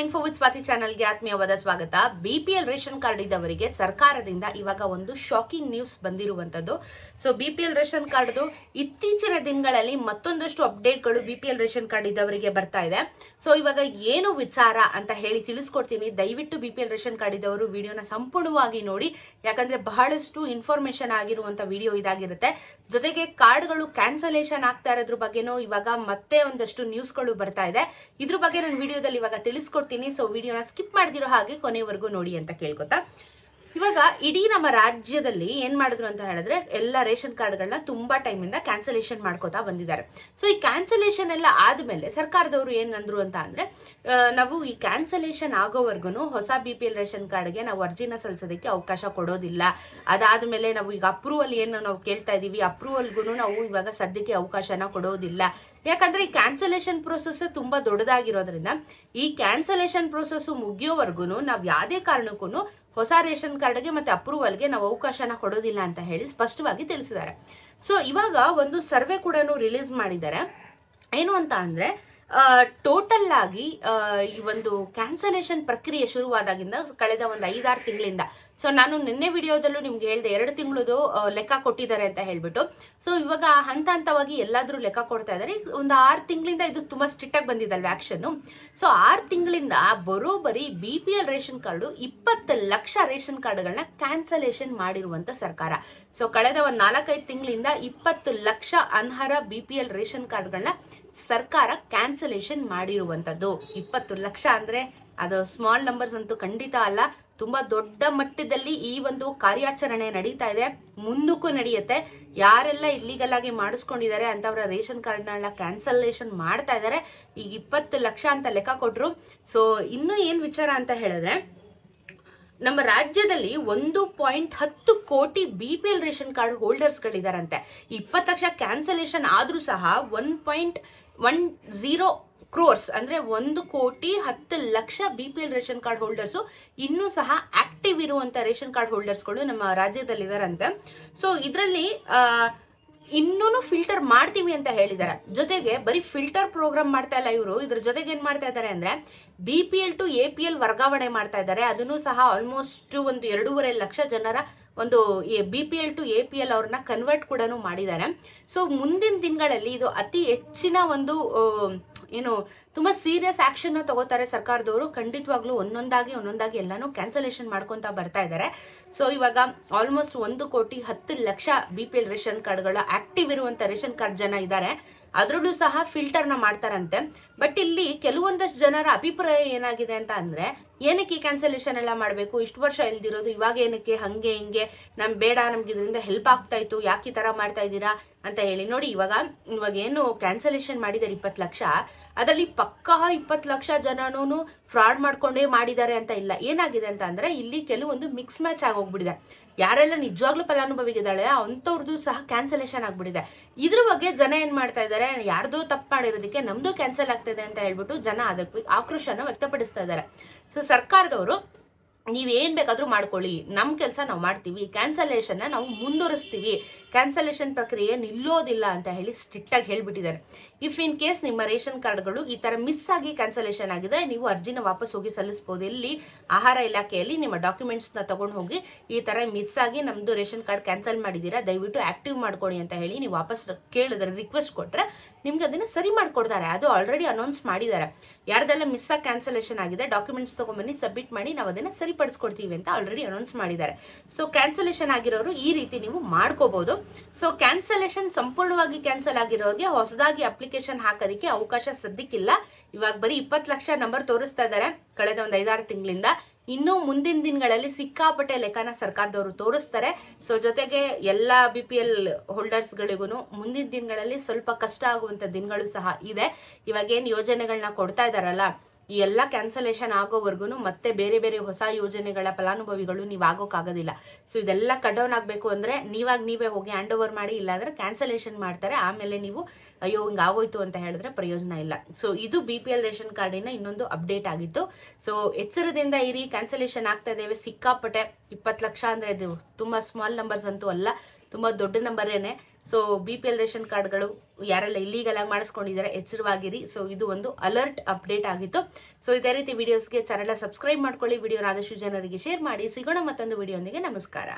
Info with Swati ಚಾನೆಲ್ಗೆ ಆತ್ಮೀಯವಾದ ಸ್ವಾಗತ. ಬಿಪಿಎಲ್ ರೇಷನ್ ಕಾರ್ಡ್ ಇದ್ದವರಿಗೆ ಸರ್ಕಾರದಿಂದ ಇವಾಗ ಒಂದು ಶಾಕಿಂಗ್ ನ್ಯೂಸ್ ಬಂದಿರುವಂತದ್ದು. ಸೊ ಬಿಪಿಎಲ್ ರೇಷನ್ ಕಾರ್ಡ್ದು ಇತ್ತೀಚಿನ ದಿನಗಳಲ್ಲಿ ಮತ್ತೊಂದಷ್ಟು ಅಪ್ಡೇಟ್ಗಳು ಬಿಪಿಎಲ್ ರೇಷನ್ ಕಾರ್ಡ್ ಇದ್ದವರಿಗೆ ಬರ್ತಾ ಇದೆ. ಸೊ ಇವಾಗ ಏನು ವಿಚಾರ ಅಂತ ಹೇಳಿ ತಿಳಿಸ್ಕೊಡ್ತೀನಿ. ದಯವಿಟ್ಟು ಬಿಪಿಎಲ್ ರೇಷನ್ ಕಾರ್ಡ್ ಇದ್ದವರು ವಿಡಿಯೋನ ಸಂಪೂರ್ಣವಾಗಿ ನೋಡಿ, ಯಾಕಂದ್ರೆ ಬಹಳಷ್ಟು ಇನ್ಫಾರ್ಮೇಶನ್ ಆಗಿರುವಂತ ವಿಡಿಯೋ ಇದಾಗಿರುತ್ತೆ. ಜೊತೆಗೆ ಕಾರ್ಡ್ಗಳು ಕ್ಯಾನ್ಸಲೇಷನ್ ಆಗ್ತಾ ಇರೋದ್ರ ಬಗ್ಗೆನೂ ಇವಾಗ ಮತ್ತೆ ಒಂದಷ್ಟು ನ್ಯೂಸ್ಗಳು ಬರ್ತಾ ಇದೆ. ಇದ್ರ ಬಗ್ಗೆ ನಾನು ವಿಡಿಯೋದಲ್ಲಿ ಇವಾಗ ತಿಳಿಸ್ಕೊಡ್ತೀನಿ. ಸೊ ವಿಡಿಯೋನ ಸ್ಕಿಪ್ ಮಾಡದಿರೋ ಹಾಗೆ ಕೊನೆವರೆಗೂ ನೋಡಿ ಅಂತ ಕೇಳ್ಕೊತಾ, ಇವಾಗ ಇಡೀ ನಮ್ಮ ರಾಜ್ಯದಲ್ಲಿ ಏನ್ ಮಾಡಿದ್ರು ಅಂತ ಹೇಳಿದ್ರೆ ಎಲ್ಲ ರೇಷನ್ ಕಾರ್ಡ್ಗಳನ್ನ ತುಂಬಾ ಟೈಮ್ ಇಂದ ಕ್ಯಾನ್ಸಲೇಷನ್ ಮಾಡ್ಕೋತಾ ಬಂದಿದ್ದಾರೆ. ಸೊ ಈ ಕ್ಯಾನ್ಸಲೇಷನ್ ಎಲ್ಲ ಆದ್ಮೇಲೆ ಸರ್ಕಾರದವರು ಏನ್ ಅಂದ್ರು ಅಂತ ಅಂದ್ರೆ, ನಾವು ಈ ಕ್ಯಾನ್ಸಲೇಷನ್ ಆಗೋವರೆಗೂ ಹೊಸ ಬಿಪಿಎಲ್ ರೇಷನ್ ಕಾರ್ಡ್ಗೆ ನಾವು ಅರ್ಜಿನ ಸಲ್ಲಿಸೋದಕ್ಕೆ ಅವಕಾಶ ಕೊಡೋದಿಲ್ಲ. ಅದಾದ್ಮೇಲೆ ನಾವು ಈಗ ಅಪ್ರೂವಲ್ ಏನು ನಾವು ಕೇಳ್ತಾ ಇದೀವಿ, ಅಪ್ರೂವಲ್ಗೂ ನಾವು ಇವಾಗ ಸದ್ಯಕ್ಕೆ ಅವಕಾಶನ ಕೊಡೋದಿಲ್ಲ. ಯಾಕಂದ್ರೆ ಈ ಕ್ಯಾನ್ಸಲೇಷನ್ ಪ್ರೋಸೆಸ್ ತುಂಬಾ ದೊಡ್ಡದಾಗಿರೋದ್ರಿಂದ ಈ ಕ್ಯಾನ್ಸಲೇಷನ್ ಪ್ರೋಸೆಸ್ ಮುಗಿಯೋವರೆಗೂ ನಾವು ಯಾವುದೇ ಕಾರಣಕ್ಕೂ ಹೊಸ ರೇಷನ್ ಕಾರ್ಡ್ಗೆ ಮತ್ತೆ ಅಪ್ರೂವಲ್ಗೆ ನಾವು ಅವಕಾಶನ ಕೊಡೋದಿಲ್ಲ ಅಂತ ಹೇಳಿ ಸ್ಪಷ್ಟವಾಗಿ ತಿಳಿಸಿದ್ದಾರೆ. ಸೊ ಇವಾಗ ಒಂದು ಸರ್ವೆ ಕೂಡ ರಿಲೀಸ್ ಮಾಡಿದ್ದಾರೆ. ಏನು ಅಂತ ಅಂದ್ರೆ, ಟೋಟಲ್ ಆಗಿ ಈ ಒಂದು ಕ್ಯಾನ್ಸಲೇಷನ್ ಪ್ರಕ್ರಿಯೆ ಶುರುವಾದಾಗಿಂದ ಕಳೆದ ಒಂದು 5-6 ತಿಂಗಳಿಂದ, ಸೊ ನಾನು ನಿನ್ನೆ ವಿಡಿಯೋದಲ್ಲೂ ನಿಮ್ಗೆ ಹೇಳಿದೆ 2 ತಿಂಗಳದು ಲೆಕ್ಕ ಕೊಟ್ಟಿದ್ದಾರೆ ಅಂತ ಹೇಳ್ಬಿಟ್ಟು. ಸೊ ಇವಾಗ ಹಂತ ಹಂತವಾಗಿ ಎಲ್ಲಾದ್ರೂ ಲೆಕ್ಕ ಕೊಡ್ತಾ ಇದ್ದಾರೆ. ಒಂದು 6 ತಿಂಗಳಿಂದ ಇದು ತುಂಬಾ ಸ್ಟ್ರಿಕ್ಟ್ ಆಗಿ ಬಂದಿದ್ದಲ್ವ ಆಕ್ಷನ್. ಸೊ 6 ತಿಂಗಳಿಂದ ಬರೋಬ್ಬರಿ BPL ration card 20 lakh ration ಕಾರ್ಡ್ಗಳನ್ನ ಕ್ಯಾನ್ಸಲೇಷನ್ ಮಾಡಿರುವಂತ ಸರ್ಕಾರ. ಸೊ ಕಳೆದ ಒಂದು 4-5 ತಿಂಗಳಿಂದ 20 ಲಕ್ಷ ಅನರ್ಹ ಬಿಪಿಎಲ್ ರೇಷನ್ ಕಾರ್ಡ್ಗಳನ್ನ ಸರ್ಕಾರ ಕ್ಯಾನ್ಸಲೇಷನ್ ಮಾಡಿರುವಂತದ್ದು. 20 ಲಕ್ಷ ಅಂದ್ರೆ ಅದು ಸ್ಮಾಲ್ ನಂಬರ್ಸ್ ಅಂತೂ ಖಂಡಿತ ಅಲ್ಲ. ತುಂಬಾ ದೊಡ್ಡ ಮಟ್ಟದಲ್ಲಿ ಈ ಒಂದು ಕಾರ್ಯಾಚರಣೆ ನಡೀತಾ ಇದೆ, ಮುಂದಕ್ಕೂ ನಡೆಯುತ್ತೆ. ಯಾರೆಲ್ಲ ಇಲ್ಲಿಗಲ್ ಆಗಿ ಮಾಡಿಸ್ಕೊಂಡಿದ್ದಾರೆ ಅಂತವರ ರೇಷನ್ ಕಾರ್ಡ್ನ ಕ್ಯಾನ್ಸಲೇಷನ್ ಮಾಡ್ತಾ ಇದ್ದಾರೆ. ಈಗ 20 ಲಕ್ಷ ಅಂತ ಲೆಕ್ಕ ಕೊಟ್ರು. ಸೊ ಇನ್ನು ಏನ್ ವಿಚಾರ ಅಂತ ಹೇಳಿದ್ರೆ, ನಮ್ಮ ರಾಜ್ಯದಲ್ಲಿ 1.10 crore BPL ration card holders ಗಳಿದಾರಂತೆ. 20 ಲಕ್ಷ ಕ್ಯಾನ್ಸಲೇಷನ್ ಆದ್ರೂ ಸಹ 1.10 ಕ್ರೋರ್ಸ್ ಅಂದ್ರೆ 1,10,00,000 ಬಿಪಿಎಲ್ ರೇಷನ್ ಕಾರ್ಡ್ ಹೋಲ್ಡರ್ಸ್ ಇನ್ನೂ ಸಹ ಆಕ್ಟಿವ್ ಇರುವಂತ ರೇಷನ್ ಕಾರ್ಡ್ ಹೋಲ್ಡರ್ಸ್ಗಳು ನಮ್ಮ ರಾಜ್ಯದಲ್ಲಿ ಇದಾರಂತೆ. ಸೊ ಇದರಲ್ಲಿ ಇನ್ನೂ ಫಿಲ್ಟರ್ ಮಾಡ್ತೀವಿ ಅಂತ ಹೇಳಿದ್ದಾರೆ. ಜೊತೆಗೆ ಬರೀ ಫಿಲ್ಟರ್ ಪ್ರೋಗ್ರಾಮ್ ಮಾಡ್ತಾ ಇಲ್ಲ ಇವರು, ಇದ್ರ ಜೊತೆಗೆ ಏನ್ ಮಾಡ್ತಾ ಇದ್ದಾರೆ ಅಂದ್ರೆ ಬಿಪಿಎಲ್ ಟು ಎಪಿಎಲ್ ವರ್ಗಾವಣೆ ಮಾಡ್ತಾ ಇದ್ದಾರೆ. ಅದನ್ನು ಸಹ ಆಲ್ಮೋಸ್ಟ್ ಒಂದು 2.5 ಲಕ್ಷ ಜನರ ಒಂದು ಬಿಪಿಎಲ್ ಟು ಎಪಿಎಲ್ ಅವ್ರನ್ನ ಕನ್ವರ್ಟ್ ಕೂಡ ಮಾಡಿದ್ದಾರೆ. ಸೊ ಮುಂದಿನ ದಿನಗಳಲ್ಲಿ ಇದು ಅತಿ ಹೆಚ್ಚಿನ ಒಂದು ಏನು ತುಂಬಾ ಸೀರಿಯಸ್ ಆಕ್ಷನ್ ತಗೋತಾರೆ ಸರ್ಕಾರದವರು. ಖಂಡಿತವಾಗ್ಲೂ ಒಂದೊಂದಾಗಿ ಎಲ್ಲಾನು ಕ್ಯಾನ್ಸಲೇಷನ್ ಮಾಡ್ಕೊಂತ ಬರ್ತಾ ಇದ್ದಾರೆ. ಸೊ ಇವಾಗ ಆಲ್ಮೋಸ್ಟ್ 1,10,00,000 ಬಿಪಿಎಲ್ ರೇಷನ್ ಕಾರ್ಡ್ಗಳ ಆಕ್ಟಿವ್ ಇರುವಂತ ರೇಷನ್ ಕಾರ್ಡ್ ಜನ ಇದ್ದಾರೆ. ಅದ್ರಲ್ಲೂ ಸಹ ಫಿಲ್ಟರ್ ನ ಮಾಡ್ತಾರಂತೆ. ಬಟ್ ಇಲ್ಲಿ ಕೆಲವೊಂದಷ್ಟು ಜನರ ಅಭಿಪ್ರಾಯ ಏನಾಗಿದೆ ಅಂತ ಅಂದ್ರೆ, ಏನಕ್ಕೆ ಕ್ಯಾನ್ಸಲೇಷನ್ ಎಲ್ಲ ಮಾಡ್ಬೇಕು, ಇಷ್ಟು ವರ್ಷ ಇಲ್ದಿರೋದು ಇವಾಗ ಏನಕ್ಕೆ, ಹಂಗೆ ಹಿಂಗೆ ನಮ್ ಬೇಡ, ನಮ್ಗೆ ಇದರಿಂದ ಹೆಲ್ಪ್ ಆಗ್ತಾ ಇತ್ತು, ಯಾಕೆ ಈ ತರ ಮಾಡ್ತಾ ಇದ್ದೀರಾ ಅಂತ ಹೇಳಿ. ನೋಡಿ ಇವಾಗ ಏನು ಕ್ಯಾನ್ಸಲೇಷನ್ ಮಾಡಿದಾರೆ 20 ಲಕ್ಷ, ಅದರಲ್ಲಿ ಪಕ್ಕಾ 20 ಲಕ್ಷ ಜನನೂ ಫ್ರಾಡ್ ಮಾಡ್ಕೊಂಡೇ ಮಾಡಿದ್ದಾರೆ ಅಂತ ಇಲ್ಲ. ಏನಾಗಿದೆ ಅಂತ ಅಂದ್ರೆ, ಇಲ್ಲಿ ಕೆಲವೊಂದು ಮಿಕ್ಸ್ ಮ್ಯಾಚ್ ಆಗೋಗ್ಬಿಟ್ಟಿದೆ. ಯಾರೆಲ್ಲ ನಿಜವಾಗ್ಲೂ ಫಲಾನುಭವಿಗಿದ್ದಾಳೆ ಅಂತವ್ರದ್ದು ಸಹ ಕ್ಯಾನ್ಸಲೇಷನ್ ಆಗ್ಬಿಟ್ಟಿದೆ. ಇದ್ರ ಬಗ್ಗೆ ಜನ ಏನ್ ಮಾಡ್ತಾ ಇದ್ದಾರೆ, ಯಾರ್ದೋ ತಪ್ಪು ಮಾಡಿರೋದಕ್ಕೆ ನಮ್ದು ಕ್ಯಾನ್ಸಲ್ ಆಗ್ತದೆ ಅಂತ ಹೇಳ್ಬಿಟ್ಟು ಜನ ಅದಕ್ಕೆ ಆಕ್ರೋಶನ ವ್ಯಕ್ತಪಡಿಸ್ತಾ ಇದ್ದಾರೆ. ಸೊ ಸರ್ಕಾರದವರು ನೀವೇನ್ ಬೇಕಾದ್ರೂ ಮಾಡ್ಕೊಳ್ಳಿ, ನಮ್ ಕೆಲಸ ನಾವು ಮಾಡ್ತೀವಿ, ಕ್ಯಾನ್ಸಲೇಷನ್ ನಾವು ಮುಂದುವರಿಸ್ತೀವಿ, ಕ್ಯಾನ್ಸಲೇಷನ್ ಪ್ರಕ್ರಿಯೆ ನಿಲ್ಲೋದಿಲ್ಲ ಅಂತ ಹೇಳಿ ಸ್ಟ್ರಿಕ್ಟ್ ಆಗಿ ಹೇಳ್ಬಿಟ್ಟಿದ್ದಾರೆ. ಇಫ್ ಇನ್ ಕೇಸ್ ನಿಮ್ಮ ರೇಷನ್ ಕಾರ್ಡ್ಗಳು ಈ ತರ ಮಿಸ್ ಆಗಿ ಕ್ಯಾನ್ಸಲೇಷನ್ ಆಗಿದೆ, ನೀವು ಅರ್ಜಿನ ವಾಪಸ್ ಹೋಗಿ ಸಲ್ಲಿಸಬಹುದು. ಇಲ್ಲಿ ಆಹಾರ ಇಲಾಖೆಯಲ್ಲಿ ನಿಮ್ಮ ಡಾಕ್ಯುಮೆಂಟ್ಸ್ ನ ತಗೊಂಡು ಹೋಗಿ ಈ ತರ ಮಿಸ್ ಆಗಿ ನಮ್ದು ರೇಷನ್ ಕಾರ್ಡ್ ಕ್ಯಾನ್ಸಲ್ ಮಾಡಿದೀರಾ, ದಯವಿಟ್ಟು ಆಕ್ಟಿವ್ ಮಾಡ್ಕೊಳ್ಳಿ ಅಂತ ಹೇಳಿ ನೀವು ವಾಪಸ್ ಕೇಳಿದ್ರೆ, ರಿಕ್ವೆಸ್ಟ್ ಕೊಟ್ರೆ ನಿಮ್ಗೆ ಅದನ್ನ ಸರಿ ಮಾಡ್ಕೊಡ್ತಾರೆ. ಅದು ಆಲ್ರೆಡಿ ಅನೌನ್ಸ್ ಮಾಡಿದ್ದಾರೆ. ಯಾರ್ದೆಲ್ಲ ಮಿಸ್ ಆಗಿ ಕ್ಯಾನ್ಸಲೇಷನ್ ಆಗಿದೆ ಡಾಕ್ಯುಮೆಂಟ್ಸ್ ತಗೊಂಡ್ಬನ್ನಿ, ಸಬ್ಮಿಟ್ ಮಾಡಿ, ನಾವು ಅದನ್ನ ಸರಿಪಡಿಸ್ಕೊಡ್ತೀವಿ ಅಂತ ಆಲ್ರೆಡಿ ಅನೌನ್ಸ್ ಮಾಡಿದ್ದಾರೆ. ಸೊ ಕ್ಯಾನ್ಸಲೇಷನ್ ಆಗಿರೋರು ಈ ರೀತಿ ನೀವು ಮಾಡ್ಕೋಬಹುದು. ಸೊ ಕ್ಯಾನ್ಸಲೇಷನ್ ಸಂಪೂರ್ಣವಾಗಿ ಕ್ಯಾನ್ಸಲ್ ಆಗಿರೋರಿಗೆ ಹೊಸದಾಗಿ ಅಪ್ಲಿಕೇಶನ್ ಹಾಕೋದಕ್ಕೆ ಅವಕಾಶ ಸದ್ಯಕ್ಕಿಲ್ಲ. ಇವಾಗ ಬರೀ 20 ಲಕ್ಷ ನಂಬರ್ ತೋರಿಸ್ತಾ ಇದ್ದಾರೆ ಕಳೆದ ಒಂದು 5-6 ತಿಂಗಳಿಂದ. ಇನ್ನು ಮುಂದಿನ ದಿನಗಳಲ್ಲಿ ಸಿಕ್ಕಾಪಟ್ಟೆ ಲೆಕ್ಕನ ಸರ್ಕಾರದವರು ತೋರಿಸ್ತಾರೆ. ಸೊ ಜೊತೆಗೆ ಎಲ್ಲಾ ಬಿಪಿಎಲ್ ಹೋಲ್ಡರ್ಸ್ ಗಳಿಗೂ ಮುಂದಿನ ದಿನಗಳಲ್ಲಿ ಸ್ವಲ್ಪ ಕಷ್ಟ ಆಗುವಂತ ದಿನಗಳು ಸಹ ಇದೆ. ಇವಾಗ ಏನ್ ಯೋಜನೆಗಳನ್ನ ಕೊಡ್ತಾ ಇದಾರಲ್ಲ, ಈ ಎಲ್ಲ ಕ್ಯಾನ್ಸಲೇಷನ್ ಆಗೋವರೆಗೂ ಮತ್ತೆ ಬೇರೆ ಬೇರೆ ಹೊಸ ಯೋಜನೆಗಳ ಫಲಾನುಭವಿಗಳು ನೀವು ಆಗೋಕ್ಕಾಗೋದಿಲ್ಲ. ಸೊ ಇದೆಲ್ಲ ಕಟ್ ಡೌನ್ ಆಗಬೇಕು ಅಂದ್ರೆ ನೀವೇ ಹೋಗಿ ಹ್ಯಾಂಡ್ ಓವರ್ ಮಾಡಿ, ಇಲ್ಲಾಂದ್ರೆ ಕ್ಯಾನ್ಸಲೇಷನ್ ಮಾಡ್ತಾರೆ. ಆಮೇಲೆ ನೀವು ಅಯ್ಯೋ ಹಿಂಗೆ ಆಗೋಯ್ತು ಅಂತ ಹೇಳಿದ್ರೆ ಪ್ರಯೋಜನ ಇಲ್ಲ. ಸೊ ಇದು ಬಿಪಿಎಲ್ ರೇಷನ್ ಕಾರ್ಡಿನ ಇನ್ನೊಂದು ಅಪ್ಡೇಟ್ ಆಗಿತ್ತು. ಸೊ ಎಚ್ಚರದಿಂದ ಇರಿ, ಕ್ಯಾನ್ಸಲೇಷನ್ ಆಗ್ತಾ ಇದ್ದೇವೆ ಸಿಕ್ಕಾಪಟ್ಟೆ. 20 ಲಕ್ಷ ಅಂದ್ರೆ ಇದು ತುಂಬಾ ಸ್ಮಾಲ್ ನಂಬರ್ಸ್ ಅಂತೂ ಅಲ್ಲ, ತುಂಬಾ ದೊಡ್ಡ ನಂಬರೇನೆ. ಸೊ BPL ರೇಷನ್ ಕಾರ್ಡ್ಗಳು ಯಾರೆಲ್ಲ ಇಲ್ಲೀಗಲ್ ಆಗಿ ಮಾಡಿಸ್ಕೊಂಡಿದ್ದಾರೆ ಎಚ್ಚರವಾಗಿರಿ. ಸೊ ಇದು ಒಂದು ಅಲರ್ಟ್ ಅಪ್ಡೇಟ್ ಆಗಿತ್ತು. ಸೊ ಇದೇ ರೀತಿ ವಿಡಿಯೋಸ್ಗೆ ಚಾನೆಲ್ ಸಬ್ಸ್ಕ್ರೈಬ್ ಮಾಡ್ಕೊಳ್ಳಿ, ವಿಡಿಯೋನ ಆದಷ್ಟು ಜನರಿಗೆ ಶೇರ್ ಮಾಡಿ. ಸಿಗೋಣ ಮತ್ತೊಂದು ವಿಡಿಯೋಂದಿಗೆ. ನಮಸ್ಕಾರ.